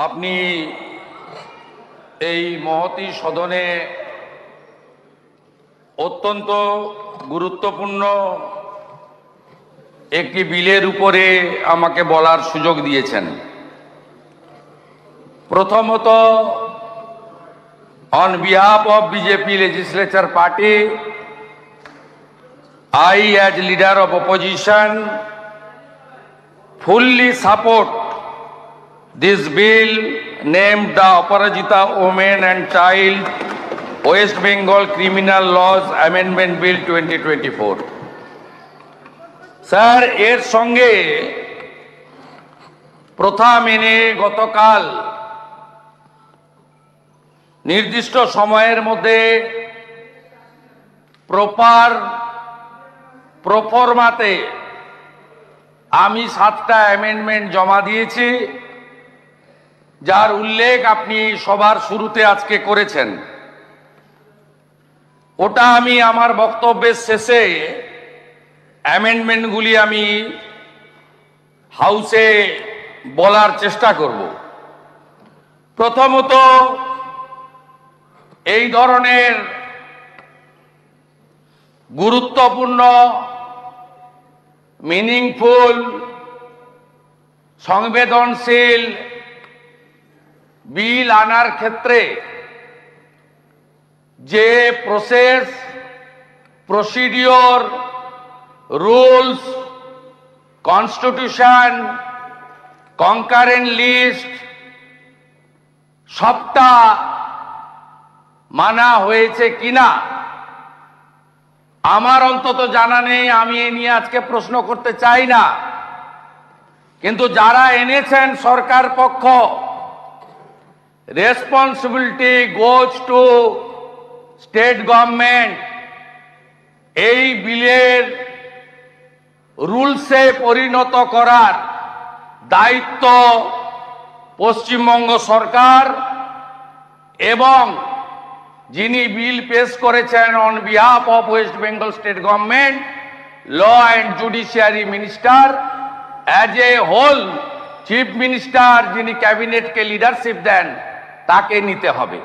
আপনি এই মহতী সদনে অত্যন্ত গুরুত্বপূর্ণ একটি বিলের উপরে আমাকে বলার সুযোগ দিয়েছেন। প্রথমত, on behalf of BJP legislature party, I as leader of opposition fully support this bill named the Aparajita Women and Child West Bengal Criminal Laws Amendment Bill 2024. Sir, এর সঙ্গে প্রথা মেনে গতকাল নির্দিষ্ট সময়ের মধ্যে প্রফরমাতে আমি 7টা অ্যামেন্ডমেন্ট জমা দিয়েছি, যার উল্লেখ আপনি সবার শুরুতে আজকে করেছেন। ওটা আমি আমার বক্তব্যের শেষে অ্যামেন্ডমেন্টগুলি আমি হাউসে বলার চেষ্টা করব। প্রথমত, এই ধরনের গুরুত্বপূর্ণ, মিনিংফুল, সংবেদনশীল বিল আনার ক্ষেত্রে যে procedure, rules, constitution, concurrent list সবটা মানা হয়েছে কিনা আমার অন্তত জানা নেই। আমি এ নিয়ে আজকে প্রশ্ন করতে চাই না, কিন্তু যারা এনেছেন সরকার পক্ষ, responsibility goes two state government. এই বিলের রুলসে পরিণত করার দায়িত্ব পশ্চিমবঙ্গ সরকার এবং যিনি বিল পেশ করেছেন on behalf of West Bengal state government, law and judiciary minister, as a whole chief minister যিনি ক্যাবিনেটকে লিডারশিপ দেন, তাকে নিতে হবে।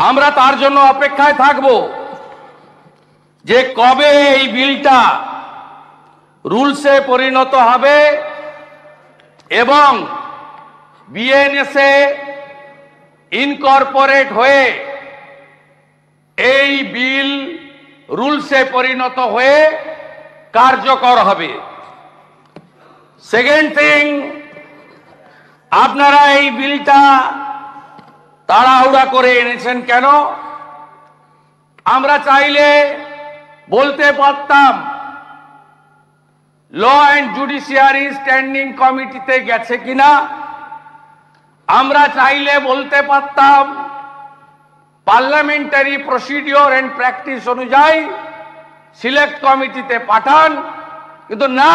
আমরা তার জন্য অপেক্ষায় থাকব যে কবে এই বিলটা রুলসে পরিণত হবে এবং বিএনএসএ ইনকর্পোরেট হয়ে এই বিল রুলসে পরিণত হয়ে কার্যকর হবে। সেকেন্ড থিং, আপনারা এই বিলটা তাড়াহুড়া করে এনেছেন কেন? আমরা চাইলে বলতে পারতাম ল অ্যান্ড জুডিশিয়ারি স্ট্যান্ডিং কমিটিতে গেছে কিনা। আমরা চাইলে বলতে পারতাম পার্লামেন্টারি প্রসিডিওর অ্যান্ড প্র্যাকটিস অনুযায়ী সিলেক্ট কমিটিতে পাঠান, কিন্তু না,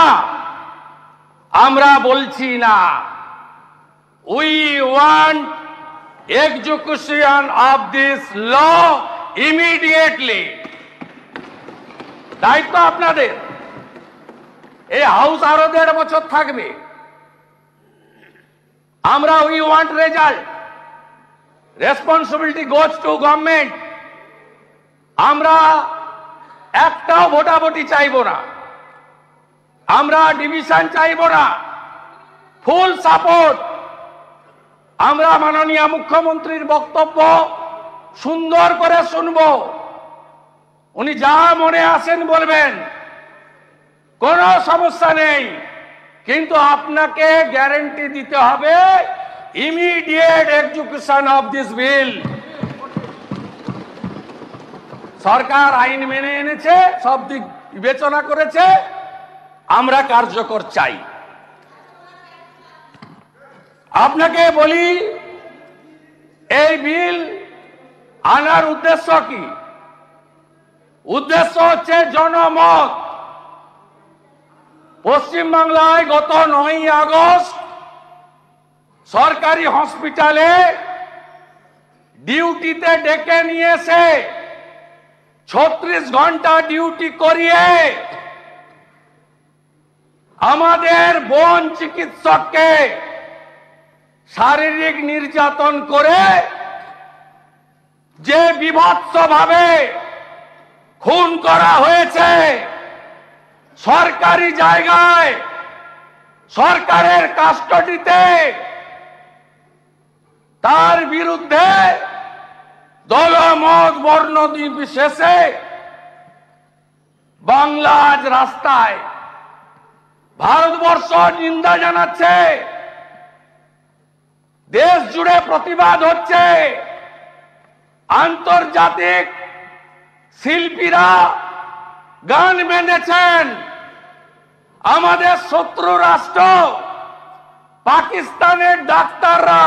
আমরা বলছি না। We want execution of this law immediately. দায়িত্ব আপনাদের। এই হাউস আরো 1.5 বছর থাকবে। আমরা we want result, responsibility goes to government. আমরা একটাও ভোটাভুটি চাইব না, আমরা ডিভিশন চাইব না, ফুল সাপোর্ট। আমরা মাননীয় মুখ্যমন্ত্রীর বক্তব্য সুন্দর করে শুনব, উনি যা মনে আসেন বলবেন, কোনো সমস্যা নেই, কিন্তু আপনাকে গ্যারান্টি দিতে হবে immediate execution of this bill. সরকার আইন মেনে এনেছে, সব দিক বিবেচনা করেছে, আমরা কার্যকর চাই। আপনাকে বলি, এই বিল আনার উদ্দেশ্য কি? উদ্দেশ্য হচ্ছে জনমত। পশ্চিমবাংলায় গত 9 আগস্ট সরকারি হসপিটালে ডিউটিতে ডেকে নিয়ে এসে 36 ঘন্টা ডিউটি করিয়ে আমাদের বোন চিকিৎসককে শারীরিক নির্যাতন করে যে বিভৎসভাবে খুন করা হয়েছে সরকারি জায়গায়, সরকারের কাস্টডিতে, তার বিরুদ্ধে দলমত বর্ণ নির্বিশেষে বাংলা আজ রাস্তায়, ভারতবর্ষ নিন্দা জানাচ্ছে, দেশ জুড়ে প্রতিবাদ হচ্ছে। আন্তর্জাতিক শিল্পীরা গান বেঁধেছেন। আমাদের শত্রু রাষ্ট্র পাকিস্তানের ডাক্তাররা,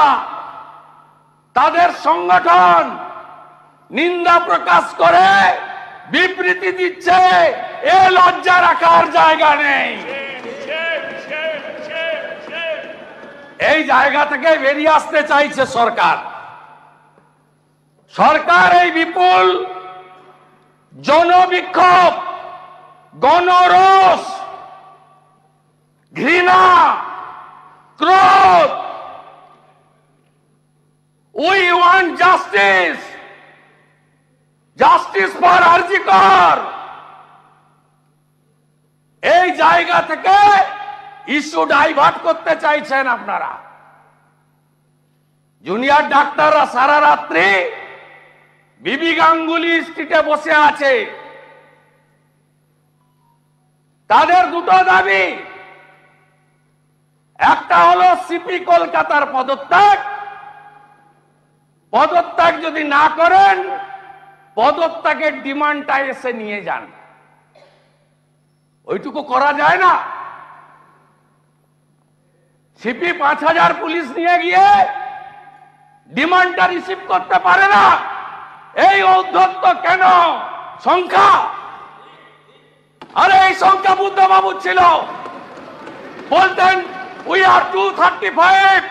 তাদের সংগঠন নিন্দা প্রকাশ করে বিবৃতি দিচ্ছে। এ লজ্জা রাখার জায়গা নেই। এই জায়গা থেকে বেরিয়ে আসতে চাইছে সরকার। সরকার এই বিপুল জনবিক্ষোভ, গণরোষ, ঘৃণা, ক্রোধ, we want justice, justice for RG Kar, এই জায়গা থেকে ইস্যু ডাইভার্ট করতে চাইছেন আপনারা। জুনিয়র ডাক্তাররা সারা রাত্রি বিবি গাঙ্গুলি স্ট্রিটে বসে আছে। তাদের দুটো দাবি, একটা হলো সিপি কলকাতার পদত্যাগ। পদত্যাগ যদি না করেন, পদত্যাগের ডিমান্ডটা এসে নিয়ে যান। ওইটুকু করা যায় না। সিপি 5000 পুলিশ নিয়ে গিয়ে ডিমান্ডটা রিসিভ করতে পারে না। এই ঔদ্ধত্য কেন? সংখ্যা, আরে এই সংখ্যা বুদ্ধবাবু ছিল, বলতেন উই আর 235,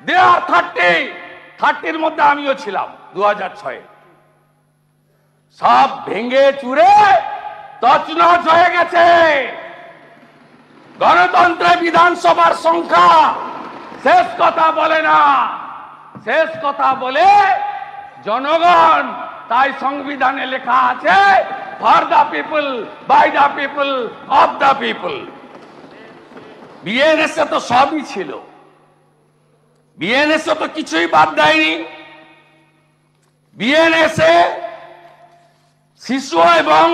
দে আর 30। 30-র মধ্যে আমিও ছিলাম 2006। সব ভেঙে চুরে তছনছ হয়ে গেছে। গণতন্ত্রে বিধানসভার সংখ্যা শেষ কথা বলে না, শেষ কথা বলে জনগণ। তাই সংবিধানে লেখা আছে for the people, by the people, of the people. BNSA তো সবই ছিল, বিএনএসএ তো কিছুই বাদ দেয়নি। বিএনএসএ শিশু এবং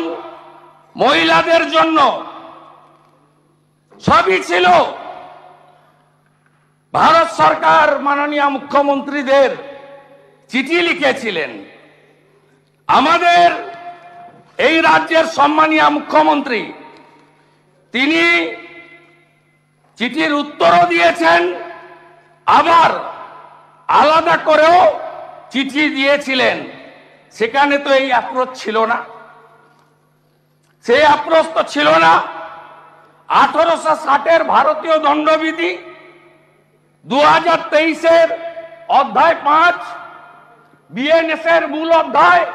মহিলাদের জন্য সবই ছিল। ভারত সরকার মাননীয় মুখ্যমন্ত্রীদের চিঠি লিখেছিলেন। আমাদের এই রাজ্যের সম্মানীয় মুখ্যমন্ত্রী, তিনি চিঠির উত্তরও দিয়েছেন, আবার আলাদা করেও চিঠি দিয়েছিলেন। সেখানে তো এই অ্যাপ্রোচ ছিল না, সেই অ্যাপ্রোচ তো ছিল না। 1860-এর ভারতীয় দণ্ডবিধি 2023-এর অধ্যায় 5, বিএনএস-এর মূল অধ্যায়,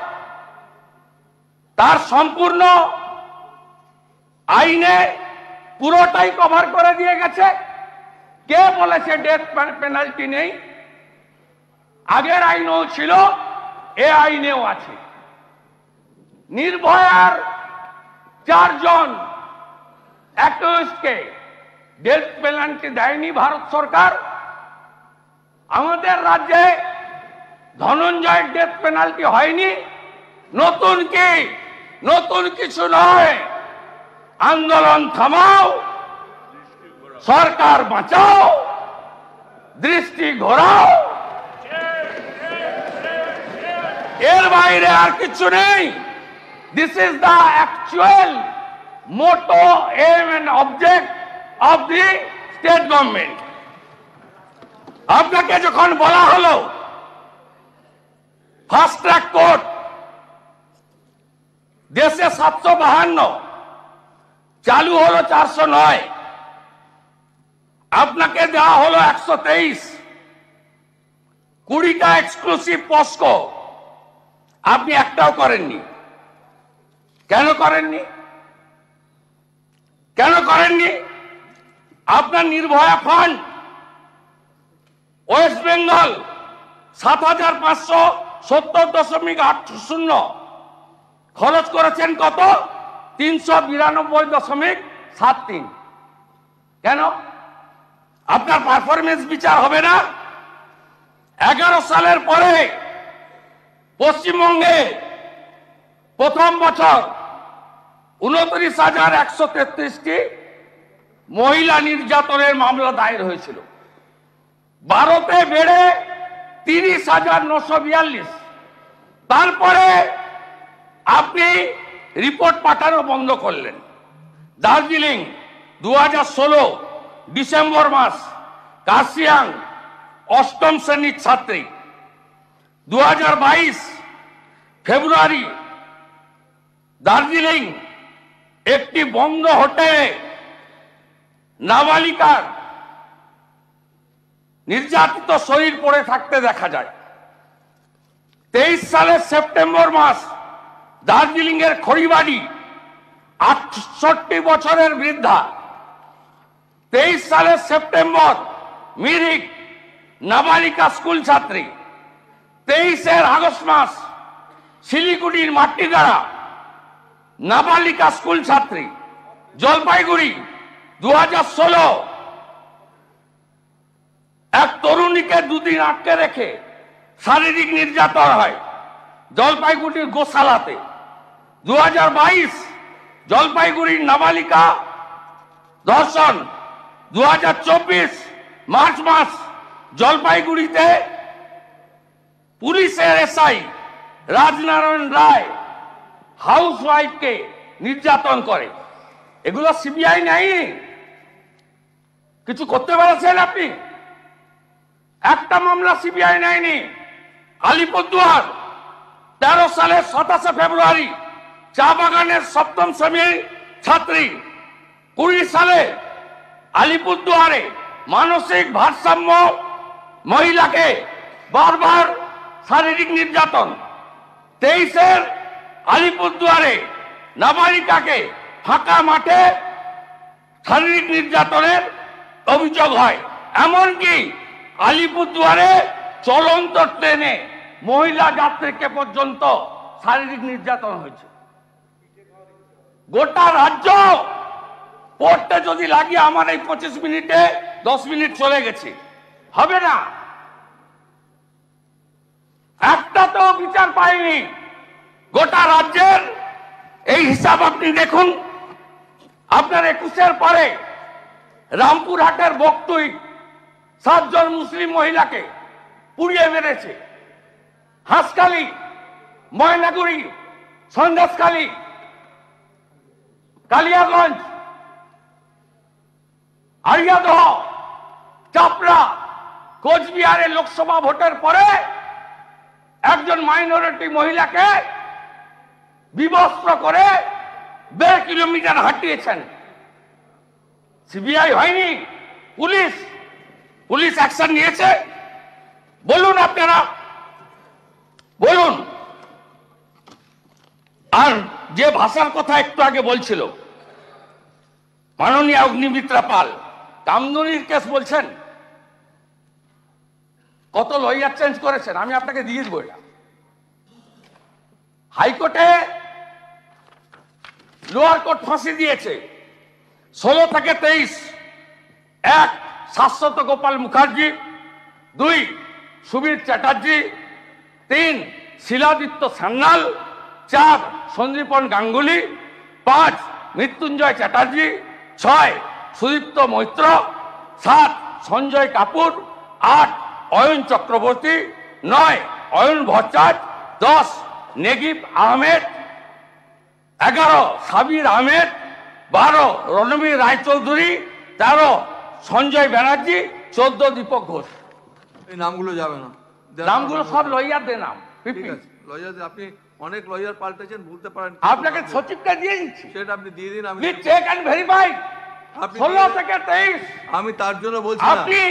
তার সম্পূর্ণ আইনে পুরোটাই কভার করে দিয়ে গেছে। কে বলেছে ডেথ পেনাল্টি নেই? আগের আইনেও ছিল, এ আইনেও আছে। নির্ভয়ার 4 জন অ্যাকিউজডকে ডেথ পেনাল্টি দেয়নি ভারত সরকার। আমাদের রাজ্যে ধনঞ্জয়ের ডেথ পেনাল্টি হয়নি। নতুন কি? নতুন কিছু নয়। আন্দোলন থামাও, সরকার বাঁচাও, দৃষ্টি ঘোরাও, এর বাইরে আর কিছু নেই। This is the actual motto, aim and object of the state government. আপনাকে যখন বলা হলো ফাস্ট ট্র্যাক কোর্ট দেশে 752, চালু হলো 409, আপনাকে দেওয়া হলো 123, 20টা এক্সক্লুসিভ পস্কো, আপনি একটাও করেননি। কেন করেননি? কেন করেননি? আপনার নির্ভয়া ফান্ড ওয়েস্ট বেঙ্গল ৭,৫৭০.৮০ খরচ করেছেন কত? ৩৯২.৭৩। কেন? আপনার পারফরমেন্স বিচার হবে না? 11 সালের পরে পশ্চিমবঙ্গে প্রথম বছর 29,133টি মহিলা নির্যাতনের মামলা দায়ের হয়েছিল। 12তে বেড়ে 30,942। তারপরে আপনি রিপোর্ট পাঠানো বন্ধ করলেন। দার্জিলিং 2016 ডিসেম্বর মাস, কার্শিয়াং 8ম শ্রেণীর ছাত্রী। 2022 ফেব্রুয়ারি দার্জিলিং একটি বন্ধ হোটেলে নাবালিকার নির্যাতিত শরীর পড়ে থাকতে দেখা যায়। 23 সালের সেপ্টেম্বর মাস দার্জিলিং এর খড়িবাড়ি 68 বছরের বৃদ্ধা। 23 সালের সেপ্টেম্বর মিরিক নাবালিকা স্কুল ছাত্রী। 23 আগস্ট মাস শিলিগুড়ির মাটিগাড়া নাবালিকা স্কুল ছাত্রী। জলপাইগুড়ি 2016 এক তরুণীকে দুদিন আটকে রেখে শারীরিক নির্যাতন হয় জলপাইগুড়ির গোশালাতে। 2022 জলপাইগুড়ির নাবালিকা ধর্ষণ। 2024 মার্চ মাস জলপাইগুড়িতে পুলিশের এসআই রাজনারায়ণ রায় হাউস ওয়াইফকে নির্যাতন করে। এগুলো সিবিআই নাই, কিছু করতে পেরেছেন আপনি? একটা মামলা সিবিআই নেয়নি। আলিপুরদুয়ার 13 সালের 27 ফেব্রুয়ারি চা বাগানের 7ম শ্রেণীর ছাত্রী। 20 সালে আলিপুরদুয়ারে মানসিক ভারসাম্য মহিলাকে বারবার শারীরিক নির্যাতন। 23 আলিপুরদুয়ারে নাবালিকাকে ফাঁকা মাঠে শারীরিক নির্যাতনের অভিযোগ হয়। এমনকি আলিপুরদুয়ারে চলন্ত ট্রেনে মহিলা যাত্রীকে পর্যন্ত শারীরিক নির্যাতন হয়েছে। গোটা রাজ্য পড়তে যদি লাগিয়ে আমার এই 25 মিনিটে 10 মিনিট চলে গেছে, হবে না। একটা তো বিচার পাইনি। গোটা রাজ্যের এই হিসাব আপনি দেখুন। আপনার 21-এর পরে রামপুরহাটের বকটুই 7 জন মুসলিম মহিলাকে পুড়িয়ে মেরেছে। হাঁসখালি, ময়নাগুড়ি, সন্দেশখালী, কালিয়াগঞ্জ, আরিয়াদহ, চাপড়া, কোচবিহারের লোকসভা ভোটের পরে একজন মাইনরিটি মহিলাকে বিবস্ত্র করে 1.5 কিলোমিটার হাঁটিয়েছেন। সিবিআই হয়নি, পুলিশ অ্যাকশন নিয়েছে? বলুন আপনারা, বলুন। আর যে ভাষার কথা একটু আগে বলছিল মাননীয় অগ্নিমিত্রা পাল, কামদুনির কেস বলছেন, কত লয়ার চেঞ্জ করেছেন, আমি আপনাকে দিয়ে দেবো। এটা হাইকোর্টে লোয়ার কোর্ট ফাঁসি দিয়েছে। 16 থেকে 23, 1 শাশ্বত গোপাল মুখার্জি, 2 সুবীর চ্যাটার্জি, 3 শিলাদিত্য সান্যাল, 4 সঞ্জীবন গাঙ্গুলি, 5 মৃত্যুঞ্জয় চ্যাটার্জি, 6 সুদীপ্ত মৈত্র, 7 সঞ্জয় কাপুর, 8 অয়ন চক্রবর্তী, 9 অয়ন ভট্টাচ, 10 নেগিব আহমেদ, 11 সাবির আহমেদ, 12 রণবীর রায়চৌধুরী, 13 সঞ্জয় ব্যানার্জি, 14 দীপক ঘোষ। এই নামগুলো যাবে না, নামগুলো সব লয়ারদের নাম। লয়ার আপনি অনেক লয়ার পাল্টেছেন, বলতে পারেন। আপনাকে সচিবটা দিয়ে দিচ্ছি, সেটা আপনি দিয়ে দিন। আমি চেক এন্ড ভেরিফাই। 16 থেকে 23 আমি তার জন্য বলছি আপনি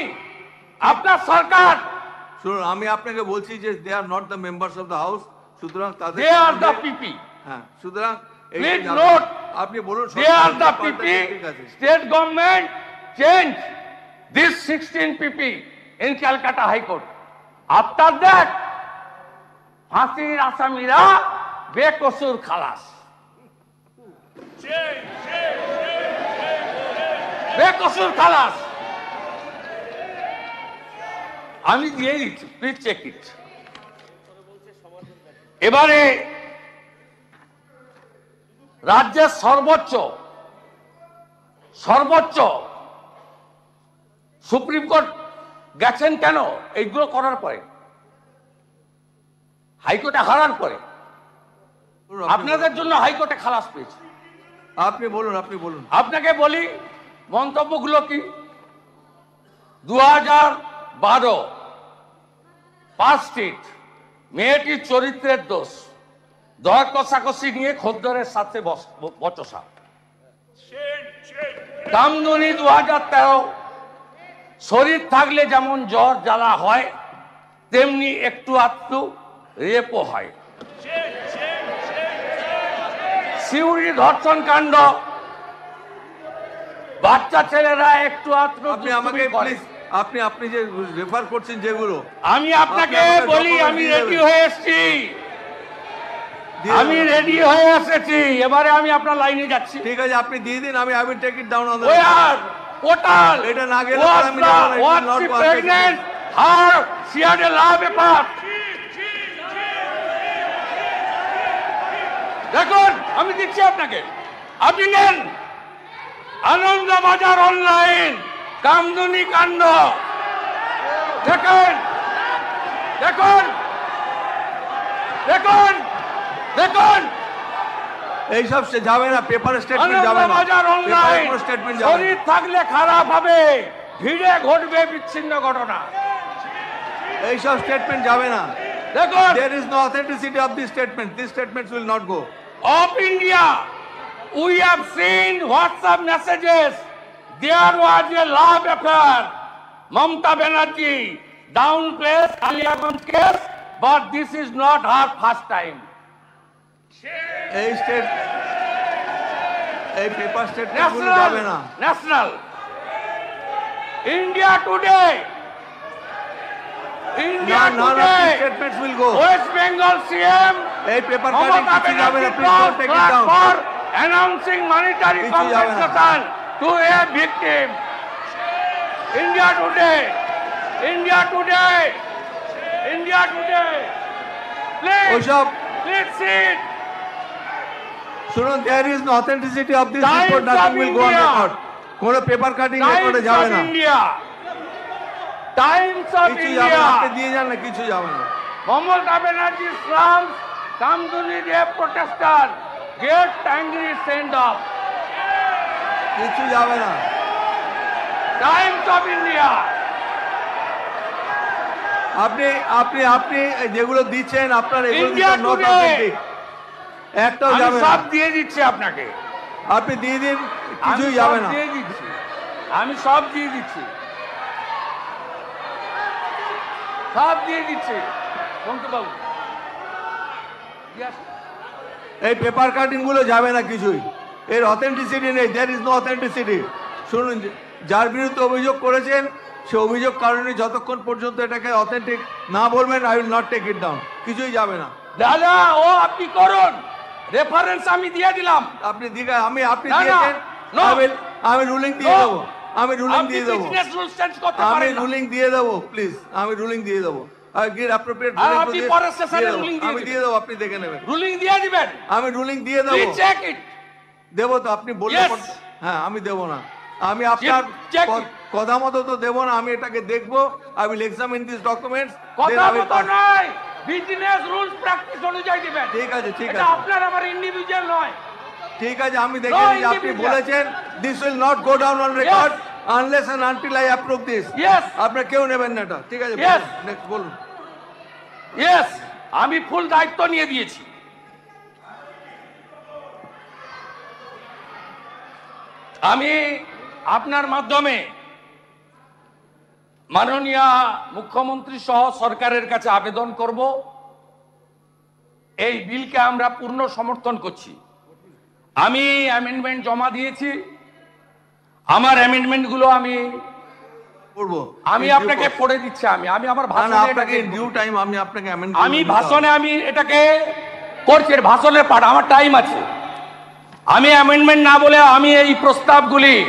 আপনার সরকার। শুনুন, আমি আপনাকে বলছি যে they are not the members of the house, সুতরাং তাদের দে আর দ্য পিপি। হ্যাঁ, সুতরাং প্লিজ নোট, আপনি বলুন they are the PP. State government change this 16 PP in Calcutta High Court. After that, ফাঁসির আসামিরা বেকসুর খালাস। বেকসুর খালাস। আমি দিয়ে দিচ্ছি, প্লিজ চেক ইট। এবারে রাজ্যের সর্বোচ্চ সুপ্রিম কোর্ট গেছেন কেন? এইগুলো করার পরে, হাইকোর্টে হারার পরে আপনাদের জন্য হাইকোর্টে খালাস পেয়েছে। আপনি বলুন, আপনি বলুন। আপনাকে বলি মন্তব্যগুলো কি। 2012 পার্ক স্ট্রিট, মেয়েটির চরিত্রের দোষ, দর কষাকষি নিয়ে খদ্দরের সাথে বচসা। কামদুনি 2013, শরীর থাকলে যেমন জ্বর জ্বালা হয় তেমনি একটু আধটু রেপও হয়। সিউড়ি ধর্ষণ কাণ্ড, বাচ্চা ছেলেরা একটু আধটু আপনি আমাকে প্লিজ, আপনি যে রেফার করছেন যেগুলো, আমি আপনাকে বলি আমি রেডি হয়ে এসেছি, এবারে আমি আপনার লাইনে যাচ্ছি। ঠিক আছে, আপনি দিয়ে দিন, আমি I will take it down on the portal. এটা না গেলে আমি pregnant her she had a law paper. দেখুন আমি দিচ্ছি আপনাকে, আপনি নেন। আনন্দবাজার অনলাইন কামদুনি কাণ্ড দেখুন, দেখুন, দেখুন, দেখুন। এইসব যাবে না, পেপার স্টেটমেন্ট যাবে না, আনন্দবাজার অনলাইন। স্টেটমেন্ট যাবে শরীর থাকলে খারাপ হবে, ভিড়ে ঘটবে বিচ্ছিন্ন ঘটনা। এইসব স্টেটমেন্ট যাবে না। দেখুন, there is no authenticity of these statements. These statements will not go. of India, we have seen WhatsApp messages. There was a love affair. Mamata Banerjee downplays Aliaganj case, but this is not her first time. এই paper statement গুলো যাবে না। National. India today. India None of today. these statements will go. West Bengal CM. এই paper cutting কিছু যাবে না, please don't take it down. For announcing monetary compensation to a victim. India today. India today. India today. Please. ওসব Please sit. শুনুন, there is no authenticity of this Times report. of Nothing will go on India. record. কোন paper cutting রেকর্ডে Times যাবে of না। India. Times of কিছু যাবে না, আপনি India. দিয়ে যান না, কিছু যাবে না। Mamata Banerjee slums Kamduni rape protester get angry send off. কিছু যাবে না। Times of India. আপনি আপনি আপনি যেগুলো দিচ্ছেন আপনার এগুলো India নট today. অথেন্টিক, একটাও আমি যাবে না। সব দিয়ে দিচ্ছি আপনাকে, আপনি দিয়ে দিন, আমি কিছুই সব যাবে না। দিয়ে দিচ্ছি, আমি সব দিয়ে দিচ্ছি, সব দিয়ে দিচ্ছি বাবু। এই পেপার কাটিং গুলো যাবে না কিছুই, এর অথেন্টিসিটি নেই, দেয়ার ইজ নো অথেন্টিসিটি। শুনুন, যার বিরুদ্ধে অভিযোগ করেছেন সে অভিযোগ কারণে যতক্ষণ পর্যন্ত এটাকে অথেন্টিক না বলবেন, I will not take it down, কিছুই যাবে না। দাদা ও আপনি করুন, রেফারেন্স আমি দিয়ে দিলাম। আপনি দিকে আপনি না, দিয়েছেন, no. আমি রুলিং দিয়ে দেবো, আমি রুলিং দিয়ে দেবো, বিজনেস রুলস চেঞ্জ করতে আমি পারেন না। রুলিং দিয়ে দেবো, প্লিজ, আমি রুলিং দিয়ে দেবো। অ্যাপ্রোপ্রিয়েট আর আপনি পরের সেশনে রুলিং দিয়ে আমি দিয়ে দেবো, আপনি দেখে নেবেন। রুলিং দিয়ে দিবেন, আমি রুলিং দিয়ে দেবো, প্লিজ চেক ইট। দেবো তো, আপনি বললে Yes. হ্যাঁ, আমি দেবো না, আমি আপনার check it. কথা মতো তো দেবো না, আমি এটাকে দেখবো, I will examine this documents. কথা মতো নয়, বিজনেস রুলস প্র্যাকটিস অনুযায়ী দিবেন। ঠিক আছে, ঠিক এটা আছে, আপনার আমার ইন্ডিভিজুয়াল নয়। ঠিক আছে, আমি দেখে নিই, আপনি individual. বলেছেন this will not go down on record unless and until I approve this. Yes, আপনারা কেউ নেবেন না এটা, ঠিক আছে? Yes. নেক্সট বলুন। ইয়েস, আমি ফুল দায়িত্ব নিয়ে দিয়েছি। আমি আপনার মাধ্যমে মাননীয় মুখ্যমন্ত্রী সহ সরকারের কাছে আবেদন করব, এই বিলকে আমরা পূর্ণ সমর্থন করছি। আমি অ্যামেন্ডমেন্ট জমা দিয়েছি, আমার অ্যামেন্ডমেন্টগুলো আমি করবো। আমি আপনাকে পড়ে দিচ্ছি, আমি আমার না, ভাষণে আপনাকে এটাকে- ডিউ টাইম আমি আপনাকে amend আমি করে দিতে ভাষণে হবে। আমি এটাকে করছি, ভাষণের পাঠ আমার টাইম আছে। আমি অ্যামেন্ডমেন্ট না বলে আমি এই প্রস্তাবগুলি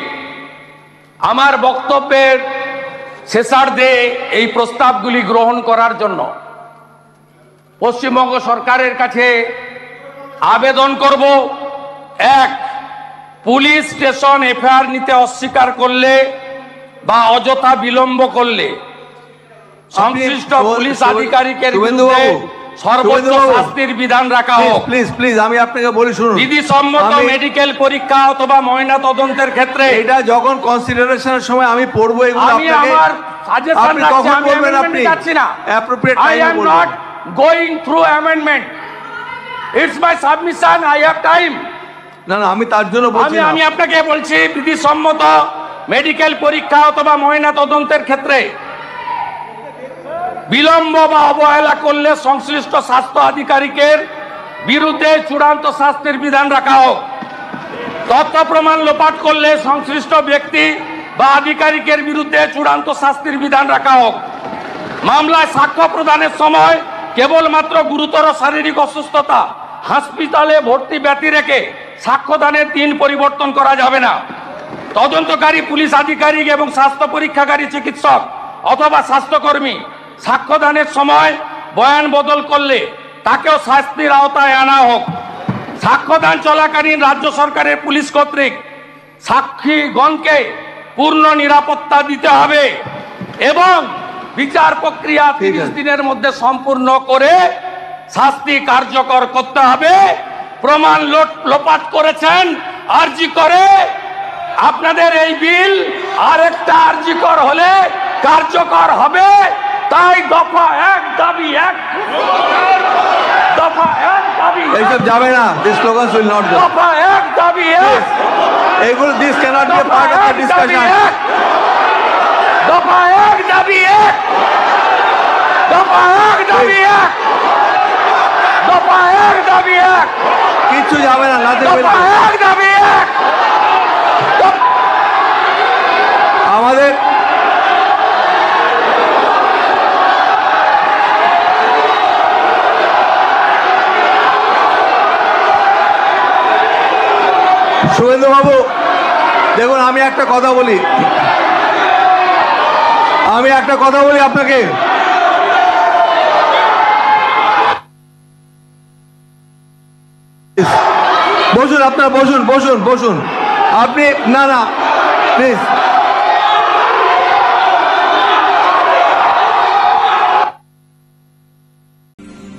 আমার বক্তব্যের শেষার্ধে এই প্রস্তাবগুলি গ্রহণ করার জন্য পশ্চিমবঙ্গ সরকারের কাছে আবেদন করব। এক, পুলিশ স্টেশন এফআইআর নিতে অস্বীকার করলে বা অযথা বিলম্ব করলে সংশ্লিষ্ট পুলিশ আধিকারিকের বিরুদ্ধে সর্বোচ্চ শাস্তির বিধান রাখা হোক। প্লিজ প্লিজ আমি আপনাকে বলি, শুনুন, বিধিসম্মত আমি- মেডিকেল পরীক্ষা অথবা ময়না তদন্তের ক্ষেত্রে এটা যখন কনসিডারেশনের সময় আমি পড়বো এগুলো আমি আপনাকে, আমার সাজেশন আপনি রাখছি, তখন আমি বলবেন, amendment আপনি যাচ্ছি না। appropriate I time-এ am বলবেন। not going through amendment. It's my submission. I have time. না না, আমি তার জন্য বলছি না। আমি আপনাকে বলছি বিধিসম্মত মেডিকেল পরীক্ষা অথবা ময়না তদন্তের ক্ষেত্রে বিলম্ব বা অবহেলা করলে সংশ্লিষ্ট স্বাস্থ্য আধিকারিকের বিরুদ্ধে চূড়ান্ত শাস্তির বিধান রাখা হোক। তথ্য প্রমাণ লোপাট করলে সংশ্লিষ্ট ব্যক্তি বা আধিকারিকের বিরুদ্ধে চূড়ান্ত শাস্তির বিধান রাখা হোক। মামলায় সাক্ষ্য প্রদানের সময় কেবলমাত্র গুরুতর শারীরিক অসুস্থতা, হাসপাতালে ভর্তি ব্যতি রেখে সাক্ষ্যদানের দিন পরিবর্তন করা যাবে না। তদন্তকারী পুলিশ আধিকারিক এবং স্বাস্থ্য পরীক্ষাকারী চিকিৎসক অথবা স্বাস্থ্যকর্মী সাক্ষ্যদানের সময় বয়ান বদল করলে তাকেও শাস্তির আওতায় আনা হোক। সাক্ষ্যদান চলাকালীন রাজ্য সরকারের পুলিশ কর্তৃক সাক্ষীগণকে পূর্ণ নিরাপত্তা দিতে হবে এবং বিচার প্রক্রিয়া 30 দিনের মধ্যে সম্পূর্ণ করে শাস্তি কার্যকর করতে হবে। প্রমাণ লোপাট করেছেন আরজি করে, আপনাদের এই বিল আরেকটা আরজি কর হলে কার্যকর হবে। তাই দফা 1 দাবি 1, দফা 1 দাবি 1, এইসব যাবে না, this slogans will not go, দফা 1 দাবি 1, এগুলো this cannot be part of the discussion. দফা 1 দাবি 1, দফা 1 দাবি 1, দফা 1 দাবি 1, কিচ্ছু যাবে না, নাথিং উইল দফা 1 দাবি 1। আমাদের শুভেন্দু বাবু, দেখুন আমি একটা কথা বলি আপনাকে। বসুন, আপনার বসুন আপনি, না প্লিজ।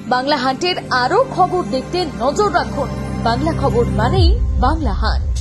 বাংলা হান্টের আরো খবর দেখতে নজর রাখুন। বাংলা খবর মানেই বাংলা হান্ট।